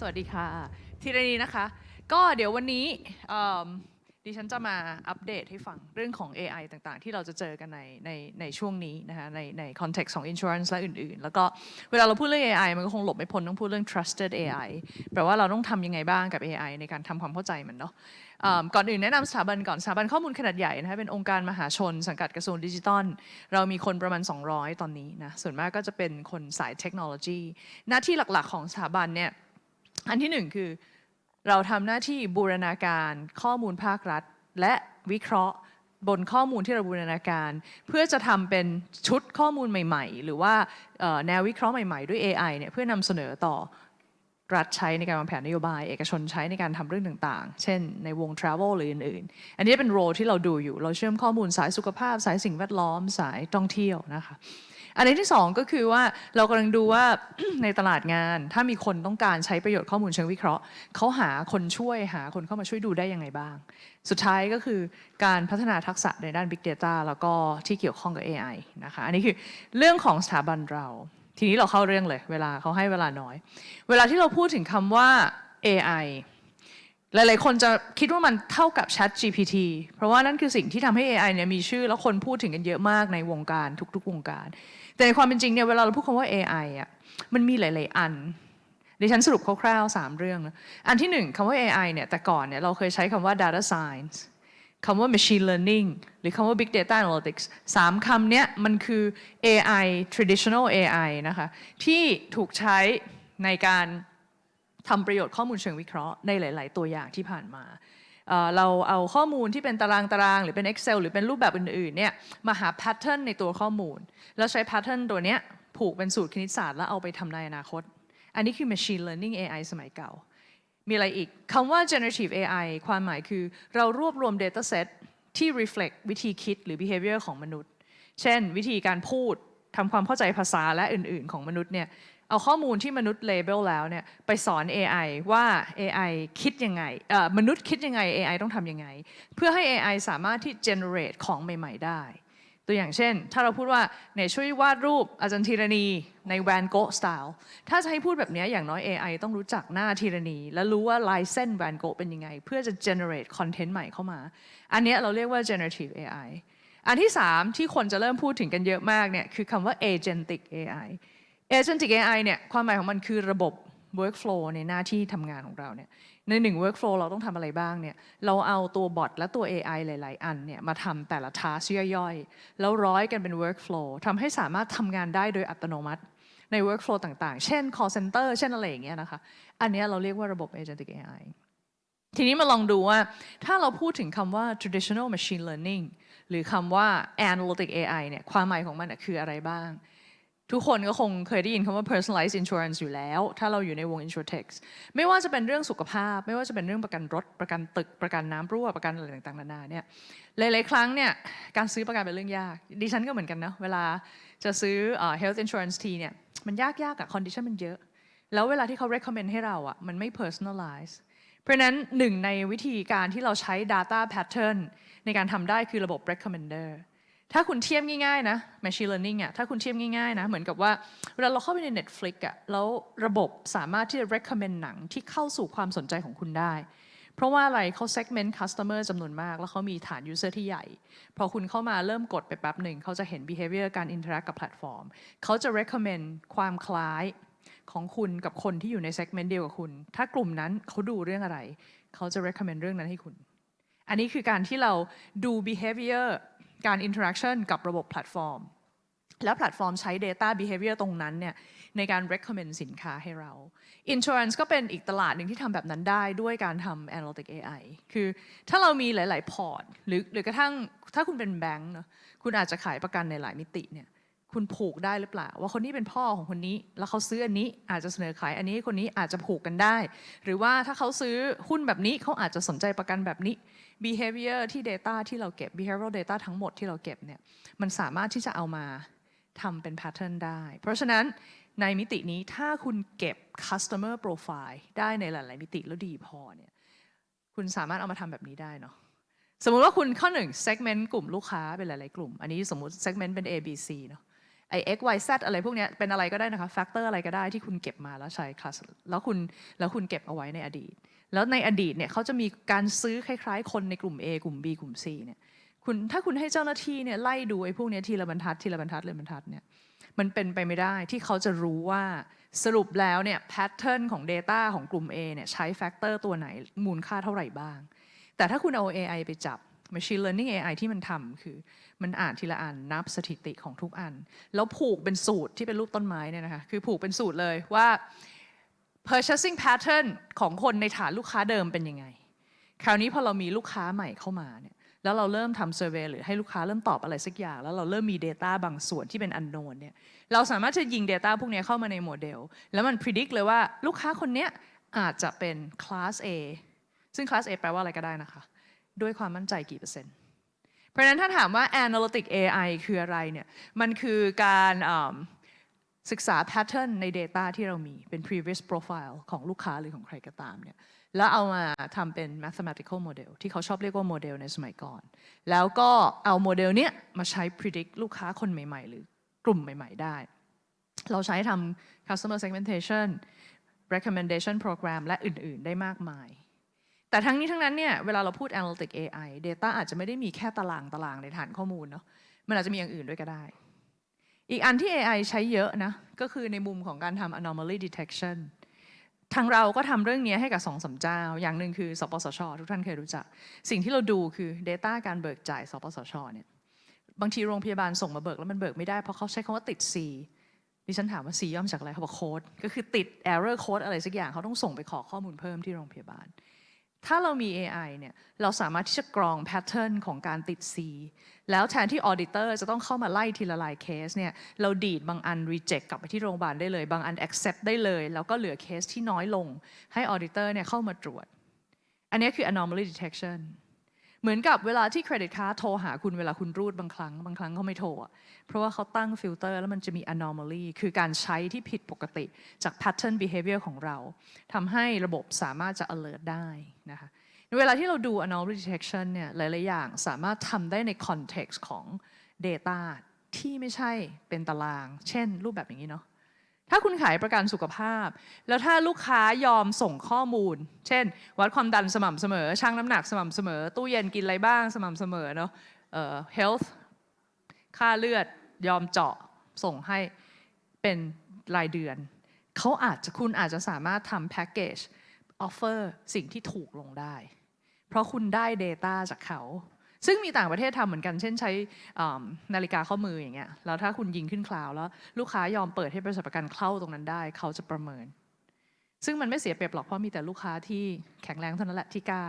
วัสดีค่ะธีรณีนะคะก็เดี๋ยววันนี้ดิฉันจะมาอัปเดตให้ฟังเรื่องของ AI ต่างๆที่เราจะเจอกันในช่วงนี้นะคะใน context ของ insurance และอื่นๆแล้วก็เวลาเราพูดเรื่อง AI มันก็คงหลบไม่พ้นต้องพูดเรื่อง trusted AI แปลว่าเราต้องทำยังไงบ้างกับ AI ในการทำความเข้าใจมันเนาะก่อนอื่นแนะนำสถาบันก่อนสถาบันข้อมูลขนาดใหญ่นะคะเป็นองค์การมหาชนสังกัดกระทรวงดิจิทัลเรามีคนประมาณ200ตอนนี้นะส่วนมากก็จะเป็นคนสายเทคโนโลยีหน้าที่หลักๆของสถาบันเนี่ยอันที่หนึ่งคือเราทำหน้าที่บูรณาการข้อมูลภาครัฐและวิเคราะห์บนข้อมูลที่เราบูรณาการเพื่อจะทำเป็นชุดข้อมูลใหม่ๆหรือว่าแนววิเคราะห์ใหม่ๆด้วย AI เนี่ยเพื่อนำเสนอต่อรัฐใช้ในการวางแผนนโยบายเอกชนใช้ในการทำเรื่องต่างๆเช่นในวง travel หรืออื่นๆอันนี้เป็นโรที่เราดูอยู่เราเชื่อมข้อมูลสายสุขภาพสายสิ่งแวดล้อมสายท่องเที่ยวนะคะอันที่สองก็คือว่าเรากำลังดูว่า ในตลาดงานถ้ามีคนต้องการใช้ประโยชน์ข้อมูลเชิงวิเคราะห์เขาหาคนช่วยหาคนเข้ามาช่วยดูได้ยังไงบ้างสุดท้ายก็คือการพัฒนาทักษะในด้าน Big Data แล้วก็ที่เกี่ยวข้องกับ AI นะคะอันนี้คือเรื่องของสถาบันเราทีนี้เราเข้าเรื่องเลยเวลาเขาให้เวลาน้อยเวลาที่เราพูดถึงคำว่า AI หลายๆคนจะคิดว่ามันเท่ากับ Chat GPT เพราะว่านั่นคือสิ่งที่ทำให้ AI เนี่ยมีชื่อแล้วคนพูดถึงกันเยอะมากในวงการทุกๆวงการแต่ในความเป็นจริงเนี่ยเวลาเราพูดคำว่า AI อ่ะมันมีหลายๆอันดิฉันสรุปคร่าวๆ3เรื่องนะอันที่หนึ่งคำว่า AI เนี่ยแต่ก่อนเนี่ยเราเคยใช้คำว่า data science คำว่า machine learning หรือคำว่า big data analytics 3คำเนี้ยมันคือ AI traditional AI นะคะที่ถูกใช้ในการทำประโยชน์ข้อมูลเชิงวิเคราะห์ในหลายๆตัวอย่างที่ผ่านมาเราเอาข้อมูลที่เป็นตารางหรือเป็น Excel หรือเป็นรูปแบบอื่นๆเนี่ยมาหาแพทเทิร์นในตัวข้อมูลแล้วใช้แพทเทิร์นตัวเนี้ยผูกเป็นสูตรคณิตศาสตร์แล้วเอาไปทำในอนาคตอันนี้คือ machine learning AI สมัยเก่ามีอะไรอีกคำว่า generative AI ความหมายคือเรารวบรวม data set ที่ reflect วิธีคิดหรือ behavior ของมนุษย์เช่นวิธีการพูดทำความเข้าใจภาษาและอื่นๆของมนุษย์เนี่ยเอาข้อมูลที่มนุษย์เลเบลแล้วเนี่ยไปสอน AI ว่า AI คิดยังไงมนุษย์คิดยังไง AI ต้องทำยังไงเพื่อให้ AI สามารถที่ generate ของใหม่ๆได้ตัวอย่างเช่นถ้าเราพูดว่าเนี่ยช่วยวาดรูปอาจารย์ธีรณีในแวนโกะสไตล์ถ้าจะให้พูดแบบนี้อย่างน้อย AI ต้องรู้จักหน้าธีรณีและรู้ว่าลายเส้นแวนโกะเป็นยังไงเพื่อจะ generate content ใหม่เข้ามาอันนี้เราเรียกว่า generative AI อันที่3ที่คนจะเริ่มพูดถึงกันเยอะมากเนี่ยคือคำว่า agentic AI Agentic AI เนี่ยความหมายของมันคือระบบ workflow ในหน้าที่ทำงานของเราเนี่ยใน1 workflow เราต้องทำอะไรบ้างเนี่ยเราเอาตัวบอทและตัว AI หลายๆอันเนี่ยมาทำแต่ละ task ย่อยๆแล้วร้อยกันเป็น workflow ทำให้สามารถทำงานได้โดยอัตโนมัติใน workflow ต่างๆเช่น call center เช่นอะไรอย่างเงี้ยนะคะอันนี้เราเรียกว่าระบบ Agentic AI ทีนี้มาลองดูว่าถ้าเราพูดถึงคำว่า traditional machine learning หรือคำว่า analytic AI เนี่ยความหมายของมันคืออะไรบ้างทุกคนก็คงเคยได้ยินคำว่า personalized insurance อยู่แล้วถ้าเราอยู่ในวง insurtech ไม่ว่าจะเป็นเรื่องสุขภาพไม่ว่าจะเป็นเรื่องประกันรถประกันตึกประกันน้ำรั่วประกันอะไรต่างๆนานาเนี่ยหลายๆครั้งเนี่ยการซื้อประกันเป็นเรื่องยากดิฉันก็เหมือนกันนะเวลาจะซื้อhealth insurance ทีเนี่ยมันยากอะ condition มันเยอะแล้วเวลาที่เขา recommend ให้เราอะมันไม่ personalize เพราะนั้นหนึ่งในวิธีการที่เราใช้ data pattern ในการทำได้คือระบบ recommenderถ้าคุณเทียบง่ายๆนะ machine learning อ่ะถ้าคุณเทียบง่ายๆนะเหมือนกับว่าเวลาเราเข้าไปใน Netflix อ่ะแล้วระบบสามารถที่จะ recommend หนังที่เข้าสู่ความสนใจของคุณได้เพราะว่าอะไรเขา segment customer จำนวนมากแล้วเขามีฐาน user ที่ใหญ่พอคุณเข้ามาเริ่มกดไปแป๊บหนึ่งเขาจะเห็น behavior การ interact กับแพลตฟอร์มเขาจะ recommend ความคล้ายของคุณกับคนที่อยู่ใน segment เดียวกับคุณถ้ากลุ่มนั้นเขาดูเรื่องอะไรเขาจะ recommend เรื่องนั้นให้คุณอันนี้คือการที่เราดู behavior การ interaction กับระบบแพลตฟอร์มแล้วแพลตฟอร์มใช้ data behavior ตรงนั้นเนี่ยในการ recommend สินค้าให้เรา insurance ก็เป็นอีกตลาดหนึ่งที่ทำแบบนั้นได้ด้วยการทำ analytic AI คือถ้าเรามีหลายๆพอร์ตหรือกระทั่งถ้าคุณเป็นแบงค์เนาะคุณอาจจะขายประกันในหลายมิติเนี่ยคุณผูกได้หรือเปล่าว่าคนนี้เป็นพ่อของคนนี้แล้วเขาซื้ออันนี้อาจจะเสนอขายอันนี้คนนี้อาจจะผูกกันได้หรือว่าถ้าเขาซื้อหุ้นแบบนี้เขาอาจจะสนใจประกันแบบนี้ behavior ที่ data ที่เราเก็บ behavioral data ทั้งหมดที่เราเก็บเนี่ยมันสามารถที่จะเอามาทำเป็น pattern ได้เพราะฉะนั้นในมิตินี้ถ้าคุณเก็บ customer profile ได้ในหลายๆมิติแล้วดีพอเนี่ยคุณสามารถเอามาทำแบบนี้ได้เนาะสมมุติว่าคุณข้อหนึ่ง segment กลุ่มลูกค้าเป็นหลายๆกลุ่มอันนี้สมมุติ segment เป็น A B C เนาะ ไอ้ x y z อะไรพวกเนี้ยเป็นอะไรก็ได้นะคะแฟกเตอร์อะไรก็ได้ที่คุณเก็บมาแล้วใช้คลาสแล้วคุณเก็บเอาไว้ในอดีตแล้วในอดีตเนี่ยเขาจะมีการซื้อคล้ายๆคนในกลุ่ม A กลุ่ม B กลุ่ม C เนี่ยถ้าคุณให้เจ้าหน้าที่เนี่ยไล่ดูไอ้พวกนี้ทีละบรรทัดทีละบรรทัดเลยบรรทัดเนี่ยมันเป็นไปไม่ได้ที่เขาจะรู้ว่าสรุปแล้วเนี่ยแพทเทิร์นของ Data ของกลุ่ม A เนี่ยใช้แฟกเตอร์ตัวไหนมูลค่าเท่าไหร่บ้างแต่ถ้าคุณเอา AI ไปจับ Machine Learning AI ที่มันทำคือมันอ่านทีละอันนับสถิติของทุกอันแล้วผูกเป็นสูตรที่เป็นรูปต้นไม้เนี่ยนะคะคือผูกเป็นสูตรเลยว่า purchasing pattern ของคนในฐานลูกค้าเดิมเป็นยังไงคราวนี้พอเรามีลูกค้าใหม่เข้ามาเนี่ยแล้วเราเริ่มทำ survey หรือให้ลูกค้าเริ่มตอบอะไรสักอย่างแล้วเราเริ่มมี Data บางส่วนที่เป็น unknown เนี่ยเราสามารถจะยิง Data พวกนี้เข้ามาในโมเดลแล้วมัน predict เลยว่าลูกค้าคนนี้อาจจะเป็น class A ซึ่ง class A แปลว่าอะไรก็ได้นะคะด้วยความมั่นใจกี่เปอร์เซ็นต์เพราะฉะนั้นถ้าถามว่า analytic AI คืออะไรเนี่ยมันคือการศึกษา pattern ใน data ที่เรามีเป็น previous profile ของลูกค้าหรือของใครก็ตามเนี่ยแล้วเอามาทำเป็น mathematical model ที่เขาชอบเรียกว่าโมเดลในสมัยก่อนแล้วก็เอาโมเดลเนี้ยมาใช้ predict ลูกค้าคนใหม่ๆหรือกลุ่มใหม่ๆได้เราใช้ทำ customer segmentation recommendation program และอื่นๆได้มากมายแต่ทั้งนี้ทั้งนั้นเนี่ยเวลาเราพูด analytic AI data อาจจะไม่ได้มีแค่ตารางในฐานข้อมูลเนาะมันอาจจะมีอย่างอื่นด้วยก็ได้อีกอันที่ AI ใช้เยอะนะก็คือในมุมของการทำ anomaly detection ทางเราก็ทำเรื่องนี้ให้กับ2-3 เจ้าอย่างหนึ่งคือสปสช.ทุกท่านเคยรู้จักสิ่งที่เราดูคือ data การเบิกจ่ายสปสช.เนี่ยบางทีโรงพยาบาลส่งมาเบิกแล้วมันเบิกไม่ได้เพราะเขาใช้คำว่าติด C ดิฉันถามว่า C ย่อมาจากอะไรเขาบอกโค้ดก็คือติด error code อะไรสักอย่างเขาต้องส่งไปขอข้อมูลเพิ่มที่โรงพยาบาลถ้าเรามี AI เนี่ยเราสามารถที่จะกรอง pattern ของการติด C แล้วแทนที่ auditor จะต้องเข้ามาไล่ทีละลายเคสเนี่ยเราดีดบางอัน reject กลับไปที่โรงพยาบาลได้เลยบางอัน accept ได้เลยแล้วก็เหลือเคสที่น้อยลงให้ auditor เนี่ยเข้ามาตรวจอันนี้คือ anomaly detection เหมือนกับเวลาที่เครดิตการ์ดโทรหาคุณเวลาคุณรูดบางครั้งเขาไม่โทรเพราะว่าเขาตั้งฟิลเตอร์แล้วมันจะมี anomaly คือการใช้ที่ผิดปกติจาก pattern behavior ของเราทำให้ระบบสามารถจะ alert ได้นะคะเวลาที่เราดู anomaly detection เนี่ยหลายๆอย่างสามารถทำได้ใน context ของ data ที่ไม่ใช่เป็นตารางเช่นรูปแบบอย่างนี้เนาะถ้าคุณขายประกันสุขภาพแล้วถ้าลูกค้ายอมส่งข้อมูลเช่นวัดความดันสม่ำเสมอชั่งน้ำหนักสม่ำเสมอตู้เย็นกินอะไรบ้างสม่ำเสมอเนาะhealth ค่าเลือดยอมเจาะส่งให้เป็นรายเดือนคุณอาจจะสามารถทำแพ็กเกจoffer สิ่งที่ถูกลงได้เพราะคุณได้ Data จากเขาซึ่งมีต่างประเทศทำเหมือนกันเช่นใช้นาฬิกาข้อมืออย่างเงี้ยแล้วถ้าคุณยิงขึ้นคลาวด์แล้วลูกค้ายอมเปิดให้บริษัทประกันเข้าตรงนั้นได้เขาจะประเมินซึ่งมันไม่เสียเปรียบหรอกเพราะมีแต่ลูกค้าที่แข็งแรงเท่านั้นแหละที่กล้า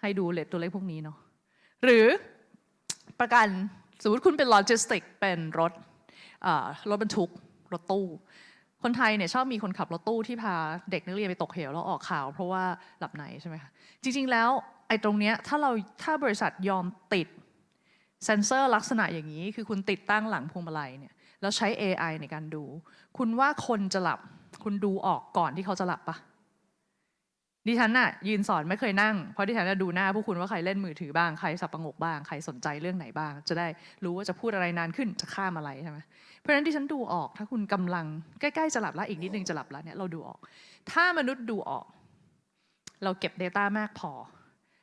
ให้ดูเลทตัวเลขพวกนี้เนาะหรือประกันสมมติคุณเป็นโลจิสติกเป็นรถบรรทุกรถตู้คนไทยเนี่ยชอบมีคนขับรถตู้ที่พาเด็กนักเรียนไปตกเหวแล้วออกข่าวเพราะว่าหลับในใช่ไหมคะจริงๆแล้วไอ้ตรงเนี้ยถ้าบริษัทยอมติดเซนเซอร์ลักษณะอย่างนี้คือคุณติดตั้งหลังพวงมาลัยเนี่ยแล้วใช้ AI ในการดูคุณว่าคนจะหลับคุณดูออกก่อนที่เขาจะหลับปะดิฉันน่ะยืนสอนไม่เคยนั่งเพราะดิฉันจะดูหน้าพวกคุณว่าใครเล่นมือถือบ้างใครสับประงกบ้างใครสนใจเรื่องไหนบ้างจะได้รู้ว่าจะพูดอะไรนานขึ้นจะข้ามอะไรใช่ไหมเพราะฉะนั้นดิฉันดูออกถ้าคุณกำลังใกล้ๆจะหลับแล้วอีกนิดนึงจะหลับแล้วเนี่ยเราดูออกถ้ามนุษย์ดูออกเราเก็บ Data มากพอ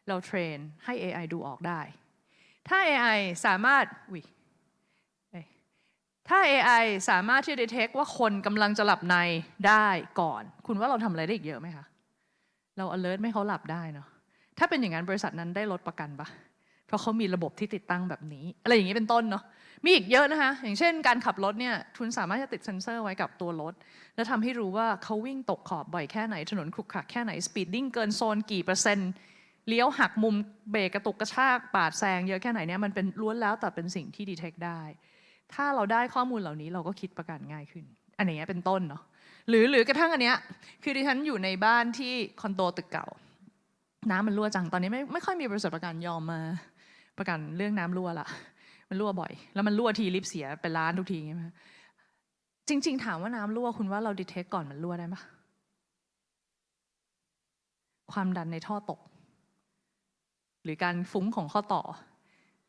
เราเทรนให้ AI ดูออกได้ถ้า AI สามารถที่จะ detect ว่าคนกำลังจะหลับในได้ก่อนคุณว่าเราทำอะไรได้อีกเยอะไหมคะเรา alert ไม่ให้เขาหลับได้เนาะถ้าเป็นอย่างนั้นบริษัทนั้นได้ลดประกันปะเพราะเขามีระบบที่ติดตั้งแบบนี้อะไรอย่างนี้เป็นต้นเนาะมีอีกเยอะนะคะอย่างเช่นการขับรถเนี่ยคุณสามารถจะติดเซ็นเซอร์ไว้กับตัวรถแล้วทำให้รู้ว่าเขาวิ่งตกขอบบ่อยแค่ไหนถนนขรุขระแค่ไหนสปีดดิ้งเกินโซนกี่เปอร์เซ็นต์เลี้ยวหักมุมเบรกกระตุกกระชากปาดแซงเยอะแค่ไหนเนี่ยมันเป็นล้วนแล้วแต่เป็นสิ่งที่ detect ได้ถ้าเราได้ข้อมูลเหล่านี้เราก็คิดประกันง่ายขึ้นอันนี้เป็นต้นเนาะหรือกระทั่งอันเนี้ยคือดิฉันอยู่ในบ้านที่คอนโดตึกเก่าน้ำมันรั่วจังตอนนี้ไม่ค่อยมีบริษัทประกันยอมมาประกันเรื่องน้ำรั่วละมันรั่วบ่อยแล้วมันรั่วทีลิฟต์เสียเป็นล้านทุกทีใช่ไหมจริงๆถามว่าน้ำรั่วคุณว่าเราดีเทคก่อนมันรั่วได้ไหมความดันในท่อตกหรือการฟุ้งของข้อต่อ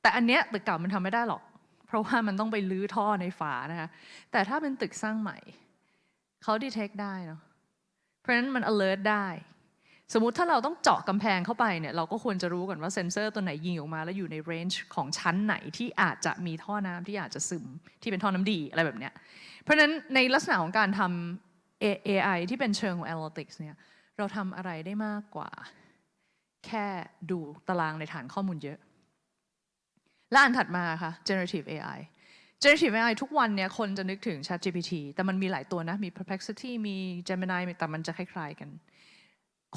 แต่อันเนี้ยตึกเก่ามันทำไม่ได้หรอก เพราะว่ามันต้องไปลื้อท่อในฝานะคะแต่ถ้าเป็นตึกสร้างใหม่เขา detect ได้เนาะเพราะฉะนั้นมัน alert ได้สมมุติถ้าเราต้องเจาะกำแพงเข้าไปเนี่ยเราก็ควรจะรู้ก่อนว่าเซ็นเซอร์ตัวไหนยิงออกมาแล้วอยู่ในเรนจ์ของชั้นไหนที่อาจจะมีท่อน้ำที่อาจจะซึมที่เป็นท่อน้ำดีอะไรแบบเนี้ยเพราะฉะนั้นในลักษณะของการทำ AI ที่เป็นเชิงของ analytics เนี่ยเราทำอะไรได้มากกว่าแค่ดูตารางในฐานข้อมูลเยอะและอันถัดมาค่ะ generative AI generative AI ทุกวันเนี่ยคนจะนึกถึง ChatGPT แต่มันมีหลายตัวนะมี Perplexity มี Gemini แต่มันจะคล้ายๆกัน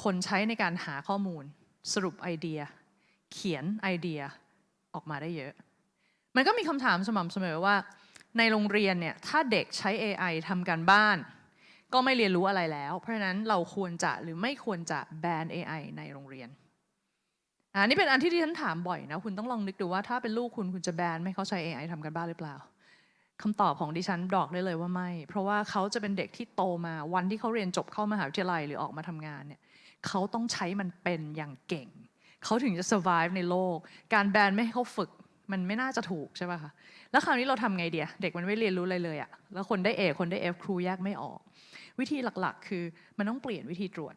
คนใช้ในการหาข้อมูลสรุปไอเดียเขียนไอเดียออกมาได้เยอะมันก็มีคำถามสม่ำเสมอว่าในโรงเรียนเนี่ยถ้าเด็กใช้ AI ทำการบ้านก็ไม่เรียนรู้อะไรแล้วเพราะฉะนั้นเราควรจะหรือไม่ควรจะแบน AI ในโรงเรียนนี่เป็นอันที่ดิฉันถามบ่อยนะคุณต้องลองนึกดูว่าถ้าเป็นลูกคุณจะแบนไม่เขาใช้ AI ทำการบ้านหรือเปล่าคำตอบของดิฉันบอกได้เลยว่าไม่เพราะว่าเขาจะเป็นเด็กที่โตมาวันที่เขาเรียนจบเข้ามหาวิทยาลัยหรือออกมาทำงานเนี่ยเขาต้องใช้มันเป็นอย่างเก่งเขาถึงจะ survive ในโลกการแบนไม่ให้เขาฝึกมันไม่น่าจะถูกใช่ป่ะคะแล้วคราวนี้เราทำไงเดียเด็กมันไม่เรียนรู้อะไรเลยอะแล้วคนได้ A คนได้ F ครูแยกไม่ออกวิธีหลักๆคือมันต้องเปลี่ยนวิธีตรวจ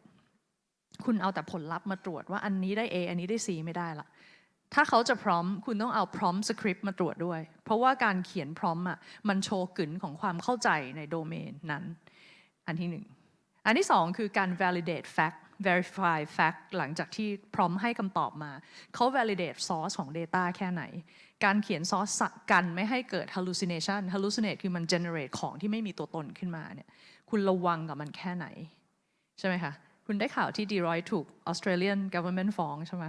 คุณเอาแต่ผลลัพธ์มาตรวจว่าอันนี้ได้ A อันนี้ได้ C ไม่ได้ละถ้าเขาจะพร้อมคุณต้องเอา prompt script มาตรวจด้วยเพราะว่าการเขียน prompt อ่ะมันโชว์กึ๋นของความเข้าใจในโดเมนนั้นอันที่หนึ่งอันที่สองคือการ validate fact verify fact หลังจากที่ prompt ให้คำตอบมาเขา validate source ของ data แค่ไหนการเขียน source กันไม่ให้เกิด hallucinate คือมัน generate ของที่ไม่มีตัวตนขึ้นมาเนี่ยคุณระวังกับมันแค่ไหนใช่ไหมคะคุณได้ข่าวที่ Deloitte ถูก Australian government ฟ้องใช่ไหม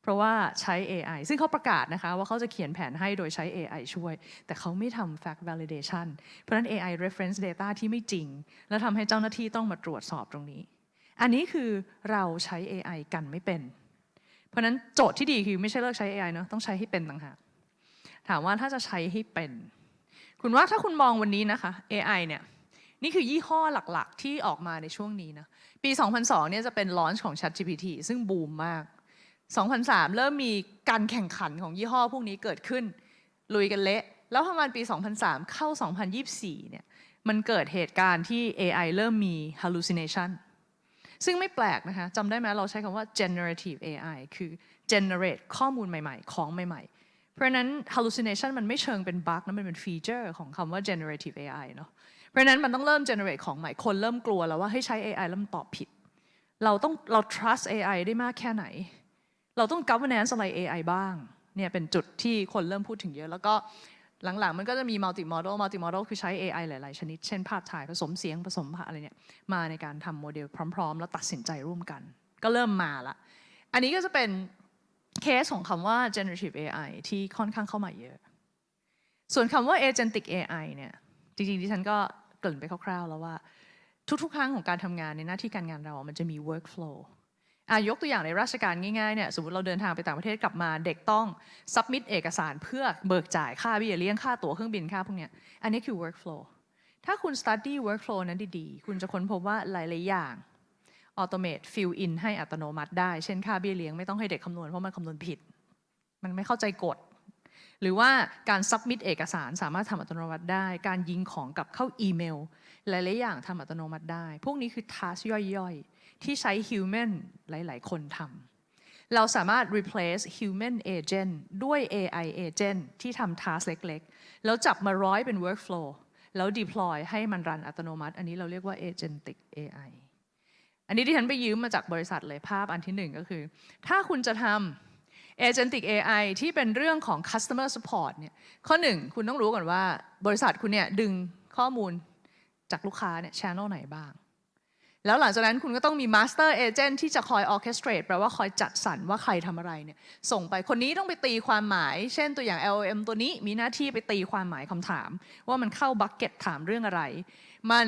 เพราะว่าใช้ AI ซึ่งเขาประกาศนะคะว่าเขาจะเขียนแผนให้โดยใช้ AI ช่วยแต่เขาไม่ทำ fact validation เพราะฉะนั้น AI reference data ที่ไม่จริงแล้วทำให้เจ้าหน้าที่ต้องมาตรวจสอบตรงนี้อันนี้คือเราใช้ AI กันไม่เป็นเพราะฉะนั้นโจทย์ที่ดีคือไม่ใช่เลิกใช้ AI เนาะต้องใช้ให้เป็นต่างหากถามว่าถ้าจะใช้ให้เป็นคุณว่าถ้าคุณมองวันนี้นะคะ AI เนี่ยนี่คือยี่ห้อหลักๆที่ออกมาในช่วงนี้นะปี 2002 เนี่ยจะเป็น launch ของ ChatGPT ซึ่งบูมมาก2003 เริ่มมีการแข่งขันของยี่ห้อพวกนี้เกิดขึ้นลุยกันเละแล้วประมาณปี 2003 เข้า 2024 เนี่ยมันเกิดเหตุการณ์ที่ AI เริ่มมี hallucination ซึ่งไม่แปลกนะคะจำได้ไหมเราใช้คำว่า generative AI คือ generate ข้อมูลใหม่ๆของใหม่ๆเพราะนั้น hallucination มันไม่เชิงเป็นบั๊กนะมันเป็นฟีเจอร์ของคำว่า generative AI เนาะเพราะนั้นมันต้องเริ่ม generate ของใหม่คนเริ่มกลัวแล้วว่าให้ใช้ AI แล้วมันตอบผิดเรา trust AI ได้มากแค่ไหนเราต้อง governance อะไร AI บ้างเนี่ยเป็นจุดที่คนเริ่มพูดถึงเยอะแล้วก็หลังๆมันก็จะมี multi model คือใช้ AI หลายๆชนิดเช่นภาพถ่ายผสมเสียงผสมอะไรเนี่ยมาในการทำโมเดลพร้อมๆแล้วตัดสินใจร่วมกันก็เริ่มมาละอันนี้ก็จะเป็นเคสของคำว่า generative AI ที่ค่อนข้างเข้ามาเยอะส่วนคำว่า agentic AI เนี่ยจริงๆดิฉันก็เกริ่นไปคร่าวๆแล้วว่าทุกๆครั้งของการทำงานในหน้าที่การงานเรามันจะมี workflowยกตัวอย่างในราชการง่ายๆเนี่ยสมมติเราเดินทางไปต่างประเทศกลับมาเด็กต้อง submit เอกสารเพื่อเบิกจ่ายค่าเบี้ยเลี้ยงค่าตั๋วเครื่องบินค่าพวกเนี้ยอันนี้คือ workflow ถ้าคุณ study workflow นั้นดีๆคุณจะค้นพบว่าหลายๆอย่าง automate fill in ให้อัตโนมัติได้เช่นค่าเบี้ยเลี้ยงไม่ต้องให้เด็กคำนวณเพราะมันคำนวณผิดมันไม่เข้าใจกฎหรือว่าการ submit เอกสารสามารถทำอัตโนมัติได้การยิงของกลับเข้าอีเมลหลายๆอย่างทำอัตโนมัติได้พวกนี้คือ task ย่อยๆที่ใช้ human หลายๆคนทำเราสามารถ replace human agent ด้วย AI agent ที่ทำ task เล็กๆแล้วจับมาร้อยเป็น workflow แล้ว deploy ให้มันรันอัตโนมัติอันนี้เราเรียกว่า agentic AI อันนี้ที่ฉันไปยืมมาจากบริษัทเลยภาพอันที่หนึ่งก็คือถ้าคุณจะทำ agentic AI ที่เป็นเรื่องของ customer support เนี่ยข้อหนึ่งคุณต้องรู้ก่อนว่าบริษัทคุณเนี่ยดึงข้อมูลจากลูกค้าเนี่ย channel ไหนบ้างแล้วหลังจากนั้นคุณก็ต้องมี master agent ที่จะคอย orchestrate แปลว่าคอยจัดสรรว่าใครทำอะไรเนี่ยส่งไปคนนี้ต้องไปตีความหมายเช่นตัวอย่าง LLM ตัวนี้มีหน้าที่ไปตีความหมายคำถามว่ามันเข้า bucket ถามเรื่องอะไรมัน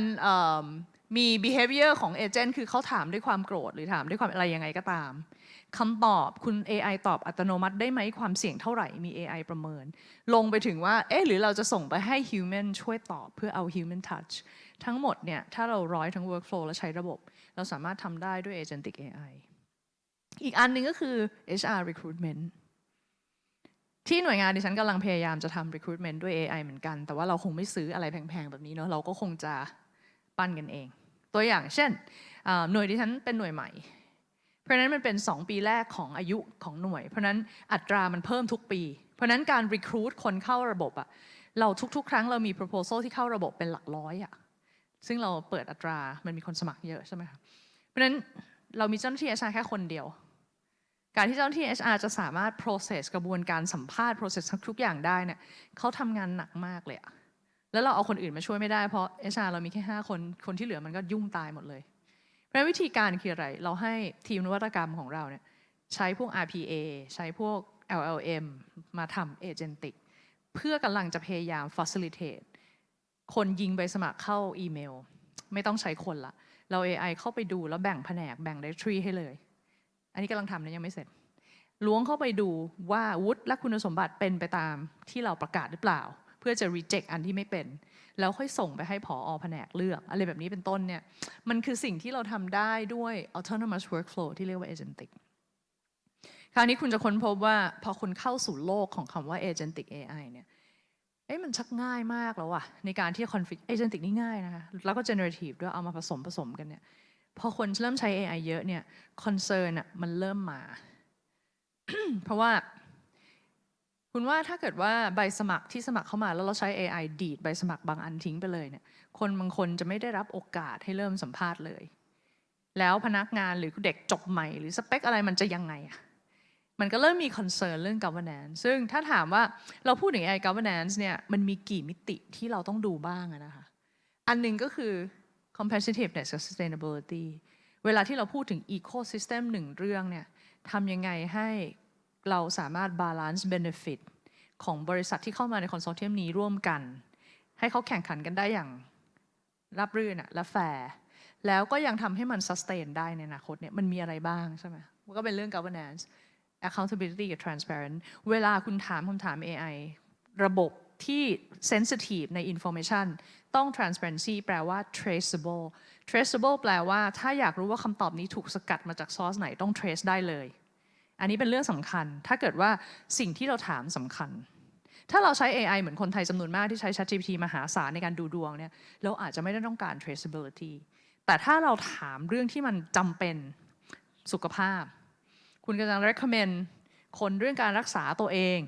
มี behavior ของ agent คือเขาถามด้วยความโกรธหรือถามด้วยความอะไรยังไงก็ตามคำตอบคุณ AI ตอบอัตโนมัติได้ไหมความเสี่ยงเท่าไหร่มี AI ประเมินลงไปถึงว่าหรือเราจะส่งไปให้ human ช่วยตอบเพื่อเอา human touch ทั้งหมดเนี่ยถ้าเราร้อยทั้ง workflow และใช้ระบบเราสามารถทำได้ด้วย agentic AI อีกอันหนึ่งก็คือ HR recruitment ที่หน่วยงานดิฉันกำลังพยายามจะทำ recruitment ด้วย AI เหมือนกันแต่ว่าเราคงไม่ซื้ออะไรแพงๆแบบนี้เนาะเราก็คงจะปั้นกันเองตัวอย่างเช่นหน่วยดิฉันเป็นหน่วยใหม่เพราะนั้นมันเป็น2 ปีแรกของอายุของหน่วยเพราะนั้นอัตรามันเพิ่มทุกปีเพราะนั้นการ recruit คนเข้าระบบอะเราทุกๆครั้งเรามี proposal ที่เข้าระบบเป็นหลักร้อยอะซึ่งเราเปิดอัตรามันมีคนสมัครเยอะใช่ไหมคะเพราะนั้นเรามีเจ้าหน้าที่ HR แค่คนเดียวการที่เจ้าหน้าที่ HR จะสามารถ process กระบวนการสัมภาษณ์ process ทุกอย่างได้เนี่ยเขาทำงานหนักมากเลยอะแล้วเราเอาคนอื่นมาช่วยไม่ได้เพราะ HR เรามีแค่5 คนคนที่เหลือมันก็ยุ่งตายหมดเลยเพราะวิธีการคืออะไรเราให้ทีมนวัตกรรมของเราเนี่ยใช้พวก RPA ใช้พวก LLM มาทำ agentic เพื่อกำลังจะพยายาม facilitate คนยิงใบสมัครเข้าอีเมลไม่ต้องใช้คนละเรา AI เข้าไปดูแล้วแบ่งแผนกแบ่ง directory ให้เลยอันนี้กำลังทำนะยังไม่เสร็จล้วงเข้าไปดูว่าวุฒิและคุณสมบัติเป็นไปตามที่เราประกาศหรือเปล่าเพื่อจะ reject อันที่ไม่เป็นแล้วค่อยส่งไปให้ผอ.แผนกเลือกอะไรแบบนี้เป็นต้นเนี่ยมันคือสิ่งที่เราทำได้ด้วย autonomous workflow ที่เรียกว่า agentic คราวนี้คุณจะค้นพบว่าพอคุณเข้าสู่โลกของคำว่า agentic AI เนี่ยมันชักง่ายมากแล้วอะในการที่ config agentic นี่ง่ายนะคะแล้วก็ generative ด้วยเอามาผสมกันเนี่ยพอคนเริ่มใช้ AI เยอะเนี่ย concern อะมันเริ่มมา เพราะว่าคุณว่าถ้าเกิดว่าใบสมัครที่สมัครเข้ามาแล้วเราใช้ AI ดีดใบสมัครบางอันทิ้งไปเลยเนี่ยคนบางคนจะไม่ได้รับโอกาสให้เริ่มสัมภาษณ์เลยแล้วพนักงานหรือเด็กจบใหม่หรือสเปคอะไรมันจะยังไงอะมันก็เริ่มมี concern เรื่อง governance ซึ่งถ้าถามว่าเราพูดถึง AI governance เนี่ยมันมีกี่มิติที่เราต้องดูบ้างนะคะอันหนึ่งก็คือ competitiveness กับ sustainability เวลาที่เราพูดถึง ecosystem หนึ่งเรื่องเนี่ยทำยังไงให้เราสามารถ balance benefit ของบริษัทที่เข้ามาในคอนโซเทียมนี้ร่วมกันให้เขาแข่งขันกันได้อย่างราบรื่นและแฟร์แล้วก็ยังทำให้มัน sustain ได้ในอนาคตเนี่ยมันมีอะไรบ้างใช่ไหมมันก็เป็นเรื่อง governance accountability กับ transparent เวลาคุณถามคำถาม AI ระบบที่ sensitive ใน information ต้อง transparency แปลว่า traceable traceable แปลว่าถ้าอยากรู้ว่าคำตอบนี้ถูกสกัดมาจากซอสไหนต้อง trace ได้เลยอันนี้เป็นเรื่องสำคัญถ้าเกิดว่าสิ่งที่เราถามสำคัญถ้าเราใช้ AI เหมือนคนไทยจำนวนมากที่ใช้ ChatGPT มหาศาลในการดูดวงเนี่ยเราอาจจะไม่ได้ต้องการ traceability แต่ถ้าเราถามเรื่องที่มันจำเป็นสุขภาพคุณกำลัง recommend คนเรื่องการรักษาตัวเอง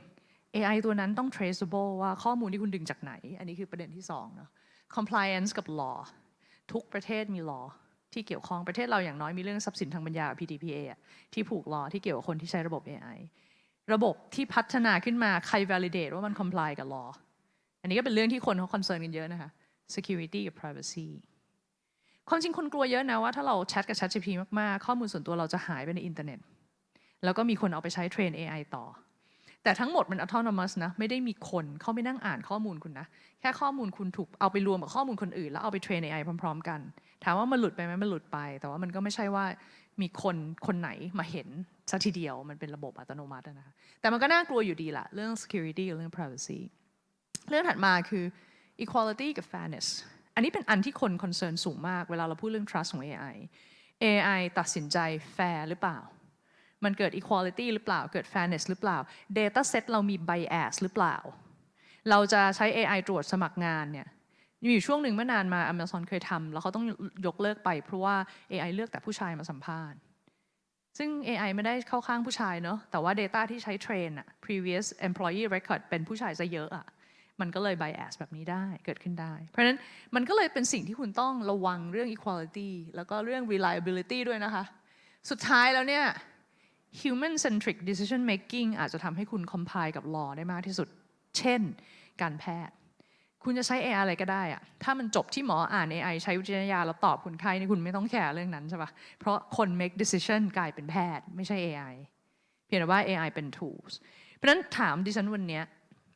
AI ตัวนั้นต้อง traceable ว่าข้อมูลที่คุณดึงจากไหนอันนี้คือประเด็นที่2เนาะ compliance กับ law ทุกประเทศมี law ที่เกี่ยวข้องประเทศเราอย่างน้อยมีเรื่องทรัพย์สินทางปัญญา PDPA ที่ผูก law ที่เกี่ยวกับคนที่ใช้ระบบ AI ระบบที่พัฒนาขึ้นมาใคร validate ว่ามัน comply กับ law อันนี้ก็เป็นเรื่องที่คนเขา concern กันเยอะนะคะ security กับ privacy ความจริงคนกลัวเยอะนะว่าถ้าเราแชทกับ ChatGPT มากๆข้อมูลส่วนตัวเราจะหายไปในอินเทอร์เน็ตแล้วก็มีคนเอาไปใช้เทรน AI ต่อแต่ทั้งหมดมัน autonomous นะไม่ได้มีคนเขาไม่นั่งอ่านข้อมูลคุณนะแค่ข้อมูลคุณถูกเอาไปรวมกับข้อมูลคนอื่นแล้วเอาไปเทรน AI พร้อมๆกันถามว่ามันหลุดไปไหมมันหลุดไปแต่ว่ามันก็ไม่ใช่ว่ามีคนไหนมาเห็นซะทีเดียวมันเป็นระบบอัตโนมัตินะคะแต่มันก็น่ากลัวอยู่ดีละเรื่อง security กับเรื่อง privacy เรื่องถัดมาคือ equality กับ fairness อันนี้เป็นอันที่คน concern สูงมากเวลาเราพูดเรื่อง trust ของ AI ตัดสินใจ fair หรือเปล่ามันเกิด equality หรือเปล่าเกิด fairness หรือเปล่า data set เรามี bias หรือเปล่าเราจะใช้ AI ตรวจสมัครงานเนี่ยมีอยู่ช่วงหนึ่งเมื่อนานมา Amazon เคยทำแล้วเขาต้องยกเลิกไปเพราะว่า AI เลือกแต่ผู้ชายมาสัมภาษณ์ซึ่ง AI ไม่ได้เข้าข้างผู้ชายเนอะแต่ว่า data ที่ใช้เทรนprevious employee record เป็นผู้ชายซะเยอะมันก็เลย bias แบบนี้ได้เกิดขึ้นได้เพราะฉะนั้นมันก็เลยเป็นสิ่งที่คุณต้องระวังเรื่อง equality แล้วก็เรื่อง reliability ด้วยนะคะสุดท้ายแล้วเนี่ยhuman centric decision making อาจจะทำให้คุณ comply กับ law ได้มากที่สุด เช่น การแพทย์ คุณจะใช้ AI อะไรก็ได้อะถ้ามันจบที่หมออ่าน AI ใช้วิจารณญาณแล้วตอบคนไข้นี่คุณไม่ต้องแคร์เรื่องนั้นใช่ปะเพราะคน make decision กลายเป็นแพทย์ไม่ใช่ AI เพียงแต่ว่า AI เป็น tools เพราะฉะนั้นถามดิฉันวันนี้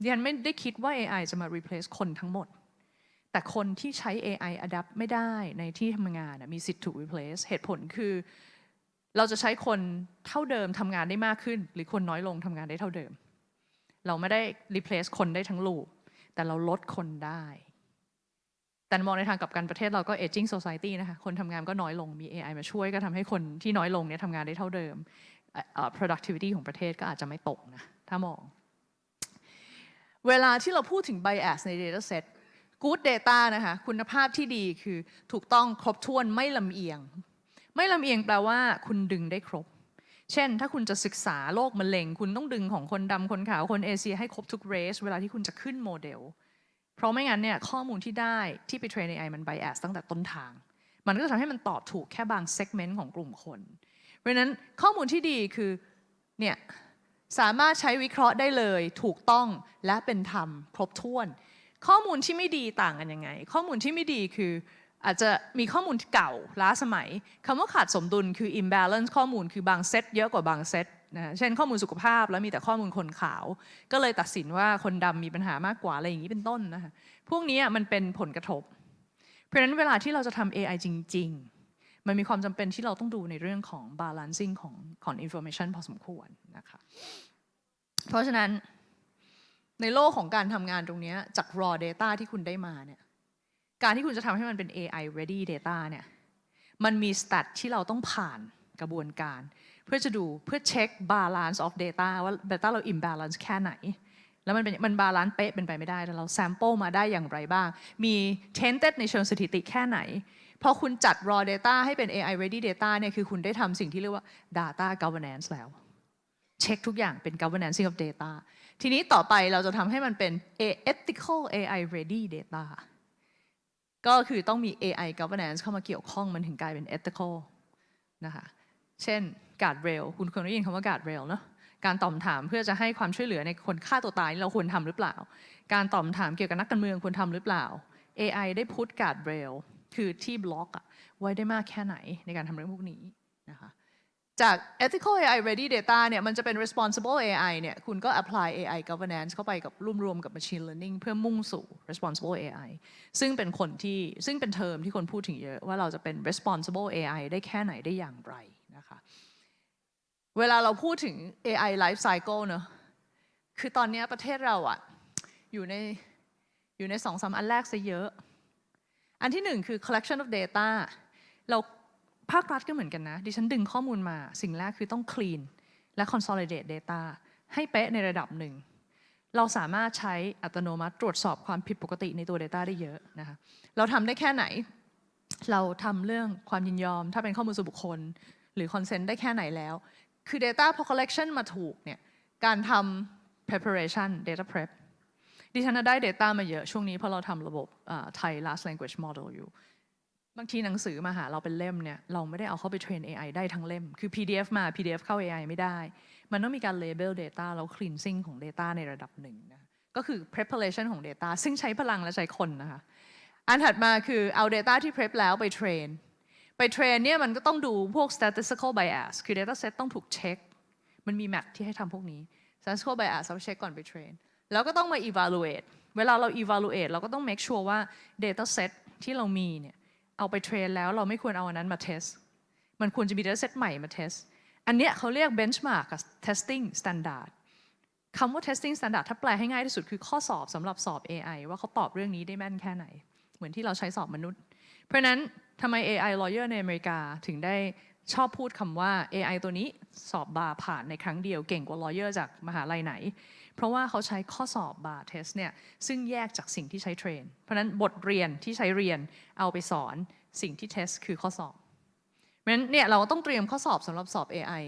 ดิฉันไม่ได้คิดว่า AI จะมา replace คนทั้งหมดแต่คนที่ใช้ AI adapt ไม่ได้ในที่ทำงานมีสิทธิ์ถูก replace เหตุผลคือเราจะใช้คนเท่าเดิมทำงานได้มากขึ้นหรือคนน้อยลงทำงานได้เท่าเดิมเราไม่ได้ replace คนได้ทั้งลูกแต่เราลดคนได้แต่มองในทางกลับกันประเทศเราก็ aging society นะคะคนทำงานก็น้อยลงมี AI มาช่วยก็ทำให้คนที่น้อยลงเนี่ยทำงานได้เท่าเดิมproductivity ของประเทศก็อาจจะไม่ตกนะถ้ามอง เวลาที่เราพูดถึง bias ใน dataset good data นะคะคุณภาพที่ดีคือถูกต้องครบถ้วนไม่ลำเอียงไม่ลำเอียงแปลว่าคุณดึงได้ครบเช่นถ้าคุณจะศึกษาโรคมะเร็งคุณต้องดึงของคนดำคนขาวคนเอเชียให้ครบทุกเรสเวลาที่คุณจะขึ้นโมเดลเพราะไม่งั้นเนี่ยข้อมูลที่ได้ที่ไปเทรน AI มัน bias ตั้งแต่ต้นทางมันก็จะทำให้มันตอบถูกแค่บางเซกเมนต์ของกลุ่มคนเพราะฉะนั้นข้อมูลที่ดีคือเนี่ยสามารถใช้วิเคราะห์ได้เลยถูกต้องและเป็นธรรมครบถ้วนข้อมูลที่ไม่ดีต่างกันยังไงข้อมูลที่ไม่ดีคืออาจจะมีข้อมูลเก่าล้าสมัยคำว่าขาดสมดุลคือ imbalance ข้อมูลคือบางเซตเยอะกว่าบางเซตนะเช่นข้อมูลสุขภาพแล้วมีแต่ข้อมูลคนขาวก็เลยตัดสินว่าคนดำมีปัญหามากกว่าอะไรอย่างนี้เป็นต้นนะคะพวกนี้มันเป็นผลกระทบเพราะฉะนั้นเวลาที่เราจะทำ AI จริงๆมันมีความจำเป็นที่เราต้องดูในเรื่องของ balancing ของ information พอสมควรนะคะเพราะฉะนั้นในโลกของการทำงานตรงนี้จาก raw data ที่คุณได้มาเนี่ยการที่คุณจะทำให้มันเป็น AI ready data เนี่ยมันมี stat ที่เราต้องผ่านกระบวนการเพื่อจะดูเพื่อเช็ค balance of data ว่า data เรา imbalance แค่ไหนแล้วมัน balance เป๊ะเป็นไปไม่ได้แต่เรา sample มาได้อย่างไรบ้างมี tainted ในเชิงสถิติแค่ไหนพอคุณจัด raw data ให้เป็น AI ready data เนี่ยคือคุณได้ทำสิ่งที่เรียกว่า data governance แล้วเช็คทุกอย่างเป็น governance of data ทีนี้ต่อไปเราจะทำให้มันเป็น ethical AI ready data ก็คือต้องมี AI governance เข้ามาเกี่ยวข้องมันถึงกลายเป็น ethical นะคะเช่น guardrail คุณเคยได้ยินคำว่า guardrail เนอะการตอบถามเพื่อจะให้ความช่วยเหลือในคนฆ่าตัวตายเราควรทำหรือเปล่าการตอบถามเกี่ยวกับนักการเมืองควรทำหรือเปล่า AI ได้พุท guardrail คือที่บล็อกไว้ได้มากแค่ไหนในการทำเรื่องพวกนี้นะคะจาก ethical AI ready data เนี่ยมันจะเป็น responsible AI เนี่ยคุณก็ apply AI governance เข้าไปกับรวมกับ machine learning เพื่อมุ่งสู่ responsible AI ซึ่งเป็นเทอมที่คนพูดถึงเยอะว่าเราจะเป็น responsible AI ได้แค่ไหนได้อย่างไรนะคะเวลาเราพูดถึง AI life cycle เนอะคือตอนนี้ประเทศเราอยู่ใน2-3 อันแรกซะเยอะอันที่1คือ collection of data เราภาครัฐก็เหมือนกันนะดิฉันดึงข้อมูลมาสิ่งแรกคือต้อง clean และ consolidate data ให้เป๊ะในระดับหนึ่งเราสามารถใช้อัตโนมัติตรวจสอบความผิดปกติในตัว data ได้เยอะนะคะเราทำได้แค่ไหนเราทำเรื่องความยินยอมถ้าเป็นข้อมูลส่วนบุคคลหรือ consent ได้แค่ไหนแล้วคือ data พอ collection มาถูกเนี่ยการทำ preparation data prep ดิฉันได้ data มาเยอะช่วงนี้เพราะเราทำระบบThai large language model อยู่บางทีหนังสือมาหาเราเป็นเล่มเนี่ยเราไม่ได้เอาเข้าไปเทรน AI ได้ทั้งเล่มคือ PDF มา PDF เข้า AI ไม่ได้มันต้องมีการ label data แล้ว cleansing ของ data ในระดับหนึ่งนะก็คือ preparation ของ data ซึ่งใช้พลังและใช้คนนะคะอันถัดมาคือเอา data ที่ prep แล้วไปเทรนเนี่ยมันก็ต้องดูพวก statistical bias คือ data set ต้องถูกเช็คมันมี map ที่ให้ทำพวกนี้ statistical bias เราเช็คก่อนไปเทรนแล้วก็ต้องมา evaluate เวลาเรา evaluate เราก็ต้อง make sure ว่า data set ที่เรามีเนี่ยเอาไปเทรนแล้วเราไม่ควรเอาอันนั้นมาเทสมันควรจะมี data set ใหม่มาเทสอันเนี้ยเขาเรียก benchmark กับ testing standard คำว่า testing standard ถ้าแปลให้ง่ายที่สุดคือข้อสอบสำหรับสอบ AI ว่าเขาตอบเรื่องนี้ได้แม่นแค่ไหนเหมือนที่เราใช้สอบมนุษย์เพราะนั้นทำไม AI lawyer ในอเมริกาถึงได้ชอบพูดคำว่า AI ตัวนี้สอบบาร์ผ่านในครั้งเดียวเก่งกว่า lawyer จากมหาลัยไหนเพราะว่าเขาใช้ข้อสอบบาร์เทสเนี่ยซึ่งแยกจากสิ่งที่ใช้เทรนเพราะนั้นบทเรียนที่ใช้เรียนเอาไปสอนสิ่งที่เทสคือข้อสอบเพราะฉะนั้นเนี่ยเราต้องเตรียมข้อสอบสำหรับสอบ AI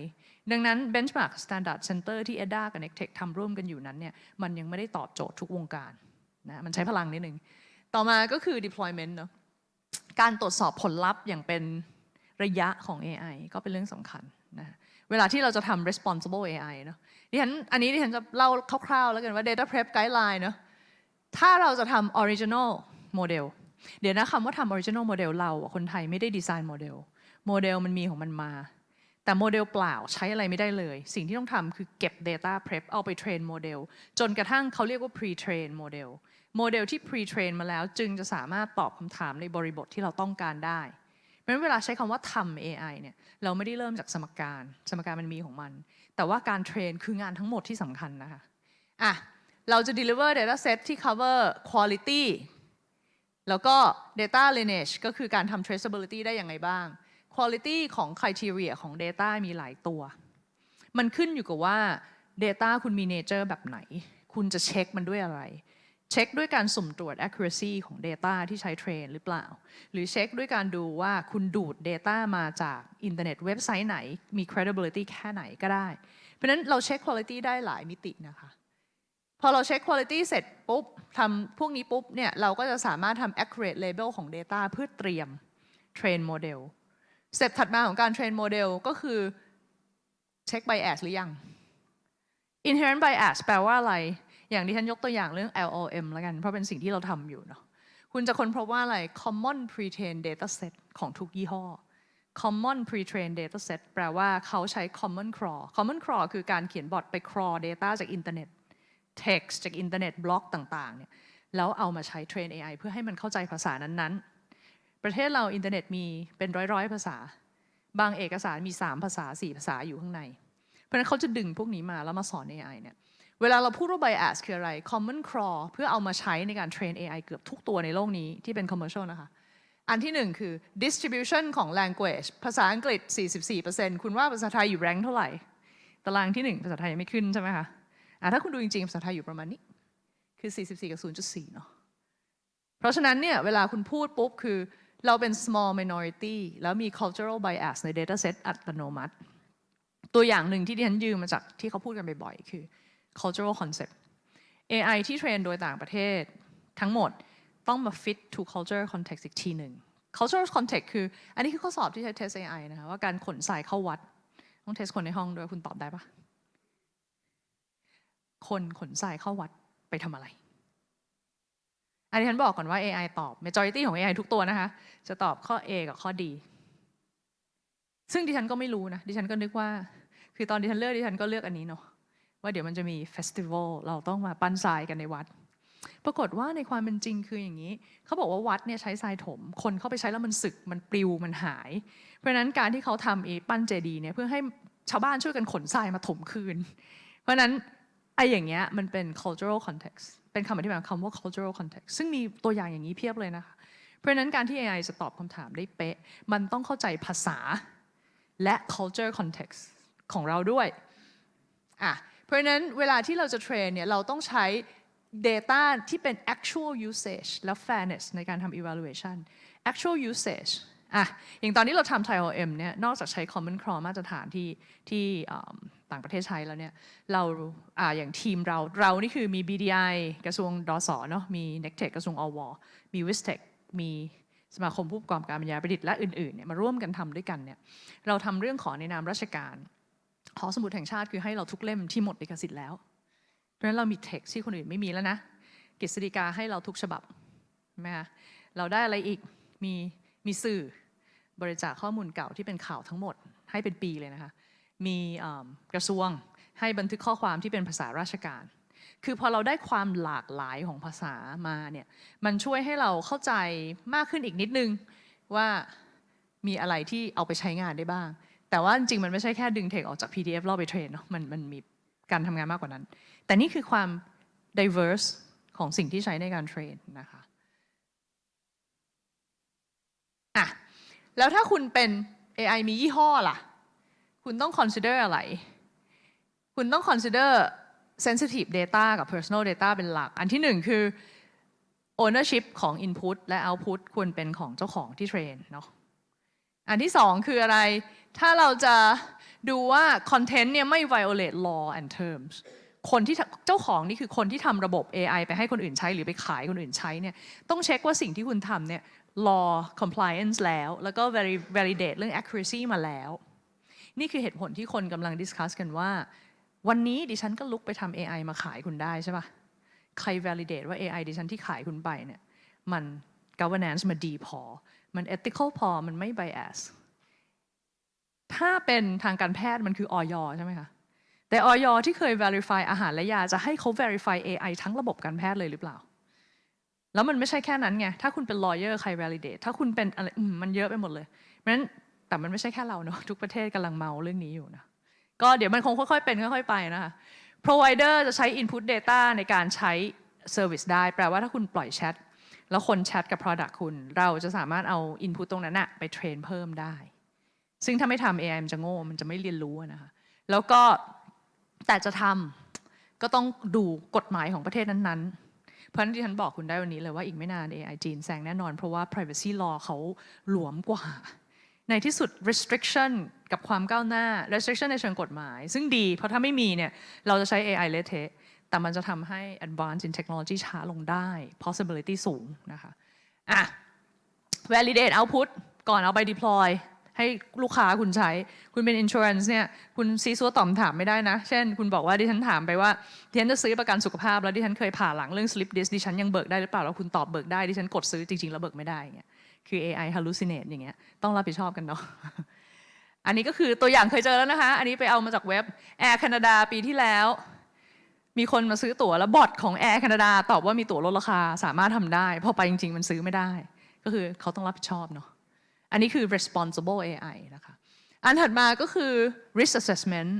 ดังนั้น Benchmark Standard Center ที่ EDA กับ Nectech ทำร่วมกันอยู่นั้นเนี่ยมันยังไม่ได้ตอบโจทย์ทุกวงการนะมันใช้พลังนิดนึงต่อมาก็คือ deployment เนาะการตรวจสอบผลลัพธ์อย่างเป็นระยะของ AI ก็เป็นเรื่องสำคัญนะเวลาที่เราจะทำ responsible AI เนาะอันนี้ดิฉันจะเล่าคร่าวๆแล้วกันว่า data prep guideline เนาะถ้าเราจะทำ original model เดี๋ยวนะคำว่าทำ original model เราคนไทยไม่ได้ดีไซน์โมเดลมันมีของมันมาแต่โมเดลเปล่าใช้อะไรไม่ได้เลยสิ่งที่ต้องทำคือเก็บ data prep เอาไปเทรนโมเดลจนกระทั่งเขาเรียกว่า pre-train โมเดลที่ pre-train มาแล้วจึงจะสามารถตอบคำถามในบริบทที่เราต้องการได้เพราะฉะนั้นเวลาใช้คำว่าทำ AI เนี่ยเราไม่ได้เริ่มจากสมการมันมีของมันแต่ว่าการเทรนคืองานทั้งหมดที่สำคัญนะคะเราจะ deliver data set ที่ cover quality แล้วก็ data lineage ก็คือการทำ traceability ได้อย่างไรบ้าง quality ของ criteria ของ data มีหลายตัวมันขึ้นอยู่กับว่า data คุณมี nature แบบไหน คุณจะเช็คมันด้วยอะไรเช็คด้วยการสุ่มตรวจ accuracy ของ data ที่ใช้เทรนหรือเปล่าหรือเช็คด้วยการดูว่าคุณดูด data มาจากอินเทอร์เน็ตเว็บไซต์ไหนมี credibility แค่ไหนก็ได้เพราะฉะนั้นเราเช็ค quality ได้หลายมิตินะคะพอเราเช็ค quality เสร็จปุ๊บทำพวกนี้ปุ๊บเนี่ยเราก็จะสามารถทำ accurate label ของ data เพื่อเตรียม train model สเต็ปถัดมาของการ train model ก็คือเช็ค bias หรือยัง inherent bias แปลว่าอะไรอย่างที่ฉันยกตัวอย่างเรื่อง LLM แล้วกันเพราะเป็นสิ่งที่เราทำอยู่เนาะคุณจะค้นพบว่าอะไร common pre-trained data set ของทุกยี่ห้อ common pre-trained data set แปลว่าเขาใช้ common crawl common crawl คือการเขียนบอทไป crawl data จากอินเทอร์เน็ต text จากอินเทอร์เน็ตบล็อกต่างๆเนี่ยแล้วเอามาใช้ train AI เพื่อให้มันเข้าใจภาษานั้นๆประเทศเราอินเทอร์เน็ตมีเป็นร้อยๆภาษาบางเอกสารมี3ภาษา4ภาษาอยู่ข้างในเพราะฉะนั้นเขาจะดึงพวกนี้มาแล้วมาสอน AI เนี่ยเวลาเราพูดว่า bias คืออะไร common crawl เพื่อเอามาใช้ในการเทรน AI เกือบทุกตัวในโลกนี้ที่เป็น commercial นะคะอันที่หนึ่งคือ distribution ของ language ภาษาอังกฤษ 44% คุณว่าภาษาไทยอยู่แรงเท่าไหร่ตารางที่1ภาษาไทยยังไม่ขึ้นใช่ไหมคะถ้าคุณดูจริงๆภาษาไทยอยู่ประมาณนี้คือ44กับ 0.4 เนาะเพราะฉะนั้นเนี่ยเวลาคุณพูดปุ๊บคือเราเป็น small minority แล้วมี cultural bias ใน data set อัตโนมัติตัวอย่างหนึ่งที่ดิฉันยืมมาจากที่เขาพูดกันบ่อยๆคือ cultural concept AI ที่เทรนโดยต่างประเทศทั้งหมดต้องมา fit to culture context อีกทีหนึ่ง cultural context คืออันนี้คือข้อสอบที่ใช้ test AI นะคะว่าการขนทรายเข้าวัดต้องเทสคนในห้องด้วยคุณตอบได้ปะคนขนทรายเข้าวัดไปทำอะไรอันนี้ฉันบอกก่อนว่า AI ตอบ majority ของ AI ทุกตัวนะคะจะตอบข้อ A กับข้อ D ซึ่งดิฉันก็ไม่รู้นะดิฉันก็นึกว่าคือตอนดิฉันเลือกดิฉันก็เลือกอันนี้เนาะว่าเดี๋ยวมันจะมีเฟสติวัลเราต้องมาปั้นทรายกันในวัดปรากฏว่าในความเป็นจริงคืออย่างนี้เขาบอกว่าวัดเนี่ยใช้ทรายถมคนเข้าไปใช้แล้วมันสึกมันปลิวมันหายเพราะฉะนั้นการที่เขาทำปั้นเจดีย์เนี่ยเพื่อให้ชาวบ้านช่วยกันขนทรายมาถมคืนเพราะฉะนั้นไอ้อย่างเงี้ยมันเป็น cultural context เป็นคำอธิบายคำว่า cultural context ซึ่งมีตัวอย่างอย่างนี้เพียบเลยนะคะเพราะฉะนั้นการที่ AI จะตอบคำถามได้เป๊ะมันต้องเข้าใจภาษาและ culture context ของเราด้วยเพราะฉะนั้นเวลาที่เราจะเทรนเนี่ยเราต้องใช้ data ที่เป็น actual usage และ fairness ในการทำ evaluation actual usage อย่างตอนนี้เราทำ TIOM เนี่ยนอกจากใช้ common crawl มาตรฐานที่ต่างประเทศใช้แล้วเนี่ยเราอย่างทีมเรานี่คือมี BDI กระทรวงดสเนาะมี NECTEC กระทรวงอวมี WISTEC มีสมาคมผู้ประกอบการปัญญาประดิษฐ์และอื่นๆเนี่ยมาร่วมกันทำด้วยกันเนี่ยเราทำเรื่องขอในนามราชการหอสมุดแห่งชาติคือให้เราทุกเล่มที่หมดลิขสิทธิ์แล้วเพราะฉะนั้นเรามีเท็กซ์ที่คนอื่นไม่มีแล้วนะกฤษฎีกาให้เราทุกฉบับใช่ไหมคะเราได้อะไรอีกมีสื่อบริจาคข้อมูลเก่าที่เป็นข่าวทั้งหมดให้เป็นปีเลยนะคะมีกระทรวงให้บันทึกข้อความที่เป็นภาษาราชการคือพอเราได้ความหลากหลายของภาษามาเนี่ยมันช่วยให้เราเข้าใจมากขึ้นอีกนิดนึงว่ามีอะไรที่เอาไปใช้งานได้บ้างแต่ว่าจริงๆมันไม่ใช่แค่ดึงเทคออกจาก PDF เราไปเทรนเนาะมันมีการทำงานมากกว่านั้นแต่นี่คือความ diverse ของสิ่งที่ใช้ในการเทรนนะคะแล้วถ้าคุณเป็น AI มียี่ห้อล่ะคุณต้อง consider อะไรคุณต้อง consider sensitive data กับ personal data เป็นหลักอันที่หนึ่งคือ ownership ของ input และ output ควรเป็นของเจ้าของที่เทรนเนาะอันที่สองคืออะไรถ้าเราจะดูว่า content เนี่ยไม่ violate law and terms คนที่เจ้าของนี่คือคนที่ทำระบบ AI ไปให้คนอื่นใช้หรือไปขายคนอื่นใช้เนี่ยต้องเช็คว่าสิ่งที่คุณทำเนี่ย law compliance แล้วก็ validate เรื่อง accuracy มาแล้วนี่คือเหตุผลที่คนกำลัง discuss กันว่าวันนี้ดิฉันก็ลุกไปทำ AI มาขายคุณได้ใช่ปะใคร validate ว่า AI ดิฉันที่ขายคุณไปเนี่ยมัน governance มันดีพอมัน ethical พอมันไม่ bias ถ้าเป็นทางการแพทย์มันคือ อย.ใช่ไหมคะแต่อย.ที่เคย verify อาหารและยาจะให้เขา verify AI ทั้งระบบการแพทย์เลยหรือเปล่าแล้วมันไม่ใช่แค่นั้นไงถ้าคุณเป็น lawyer ใคร validate ถ้าคุณเป็นอะไรมันเยอะไปหมดเลยเพราะฉะนั้นแต่มันไม่ใช่แค่เราเนาะทุกประเทศกำลังเมาเรื่องนี้อยู่นะก็เดี๋ยวมันคงค่อยๆเป็นค่อยๆไปนะคะ provider จะใช้ input data ในการใช้ service ได้แปลว่าถ้าคุณปล่อยแชทแล้วคนแชทกับ product คุณเราจะสามารถเอา input ตรงนั้นนะไปเทรนเพิ่มได้ซึ่งถ้าไม่ทำ AI มันจะโง่มันจะไม่เรียนรู้นะคะแล้วก็แต่จะท ก็ต้องดูกฎหมายของประเทศนั้นๆเพราะฉะนั้นที่ฉันบอกคุณได้วันนี้เลยว่าอีกไม่นาน AI จีนแซงแน่นอนเพราะว่า privacy law เขาหลวมกว่าในที่สุด restriction กับความก้าวหน้า restriction ในเชิงกฎหมายซึ่งดีเพราะถ้าไม่มีเนี่ยเราจะใช้ AI เละเทะแต่มันจะทำให้ advance in technology ช้าลงได้ possibility สูงนะคะvalidate output ก่อนเอาไป deploy ให้ลูกค้าคุณใช้คุณเป็น insurance เนี่ยคุณซีซัวตอบถามไม่ได้นะเช่นคุณบอกว่าดิฉันถามไปว่าดิฉันจะซื้อประกันสุขภาพแล้วดิฉันเคยผ่าหลังเรื่อง slip disc ดิฉันยังเบิกได้หรือเปล่าแล้วคุณตอบเบิกได้ดิฉันกดซื้อจริงๆแล้วเบิกไม่ได้เงี้ยคือ AI hallucinate อย่างเงี้ยต้องรับผิดชอบกันเนาะ อันนี้ก็คือตัวอย่างเคยเจอแล้วนะคะอันนี้ไปเอามาจากเว็บ Air Canada ปีที่แล้วมีคนมาซื้อตั๋วแล้วบอทของ Air Canada ตอบว่ามีตั๋วลดราคาสามารถทำได้พอไปจริงๆมันซื้อไม่ได้ก็คือเขาต้องรับผิดชอบเนาะอันนี้คือ responsible AI นะคะอันถัดมาก็คือ risk assessment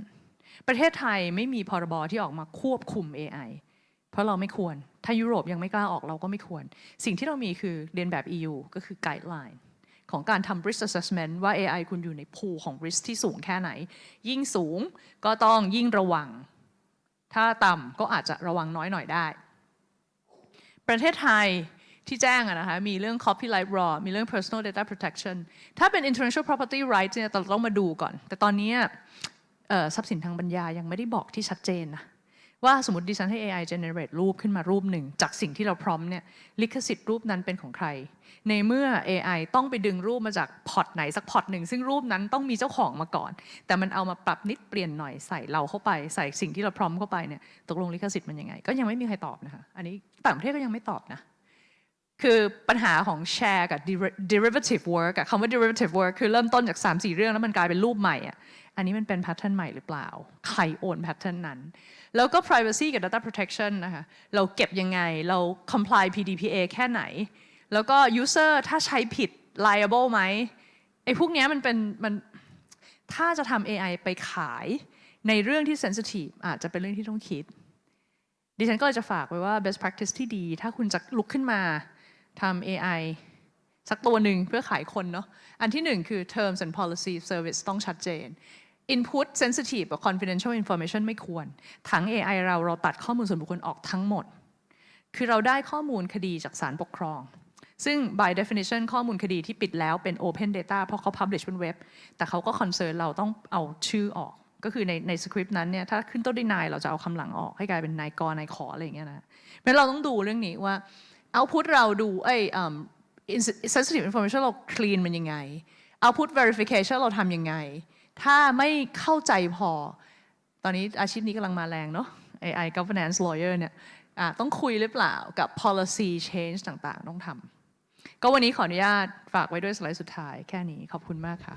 ประเทศไทยไม่มีพรบที่ออกมาควบคุม AI เพราะเราไม่ควรถ้ายุโรปยังไม่กล้าออกเราก็ไม่ควรสิ่งที่เรามีคือเรียนแบบ EU ก็คือ guideline ของการทำ risk assessment ว่า AI คุณอยู่ใน pool ของ risk ที่สูงแค่ไหนยิ่งสูงก็ต้องยิ่งระวังถ้าต่ำก็อาจจะระวังน้อยหน่อยได้ประเทศไทยที่แจ้งนะคะมีเรื่อง copyright law มีเรื่อง personal data protection ถ้าเป็น intellectual property rights เนี่ยเราต้องมาดูก่อนแต่ตอนนี้ทรัพย์สินทางปัญญายังไม่ได้บอกที่ชัดเจนนะว่าสมมติดิฉันให้ AI generate รูปขึ้นมารูปหนึ่งจากสิ่งที่เราพร้อมเนี่ยลิขสิทธิ์รูปนั้นเป็นของใครในเมื่อ AI ต้องไปดึงรูปมาจากพอร์ตไหนสักพอร์ตหนึ่งซึ่งรูปนั้นต้องมีเจ้าของมาก่อนแต่มันเอามาปรับนิดเปลี่ยนหน่อยใส่เราเข้าไปใส่สิ่งที่เราพร้อมเข้าไปเนี่ยตกลงลิขสิทธิ์มันยังไงก็ยังไม่มีใครตอบนะคะอันนี้ต่างประเทศก็ยังไม่ตอบนะคือปัญหาของแชร์กับ derivative work คำว่า derivative work คือเริ่มต้นจาก 3-4 เรื่องแล้วมันกลายเป็นรูปใหม่อันนี้มันเป็น pattern ใหม่หรือเปล่าใครโอน pattern นั้นแล้วก็ privacy กับ data protection นะคะเราเก็บยังไงเรา comply PDPA แค่ไหนแล้วก็ user ถ้าใช้ผิด liable ไหมไอ้พวกนี้มันถ้าจะทำ AI ไปขายในเรื่องที่ sensitive อาจจะเป็นเรื่องที่ต้องคิดดิฉันก็เลยจะฝากไว้ว่า best practice ที่ดีถ้าคุณจะลุกขึ้นมาทำ AI สักตัวหนึ่งเพื่อขายคนเนาะอันที่หนึ่งคือ terms and policy service ต้องชัดเจน input sensitive กับ confidential information ไม่ควรทั้ง AI เราตัดข้อมูลส่วนบุคคลออกทั้งหมดคือเราได้ข้อมูลคดีจากศาลปกครองซึ่ง by definition ข้อมูลคดีที่ปิดแล้วเป็น open data เพราะเขา publish บนเว็บแต่เขาก็ concern เราต้องเอาชื่อออกก็คือในสคริปต์นั้นเนี่ยถ้าขึ้นต้นด้วยนายเราจะเอาคำหลังออกให้กลายเป็นนายกนายขออะไรอย่างเงี้ยนะเพราะเราต้องดูเรื่องนี้ว่าoutput เราดูsensitive information เรา clean มันยังไง output verification เราทำยังไงถ้าไม่เข้าใจพอตอนนี้อาชีพนี้กำลังมาแรงเนาะ AI governance lawyer เนี่ยต้องคุยหรือเปล่ากับ policy change ต่างๆต้องทำก็วันนี้ขออนุญาตฝากไว้ด้วยสไลด์สุดท้ายแค่นี้ขอบคุณมากค่ะ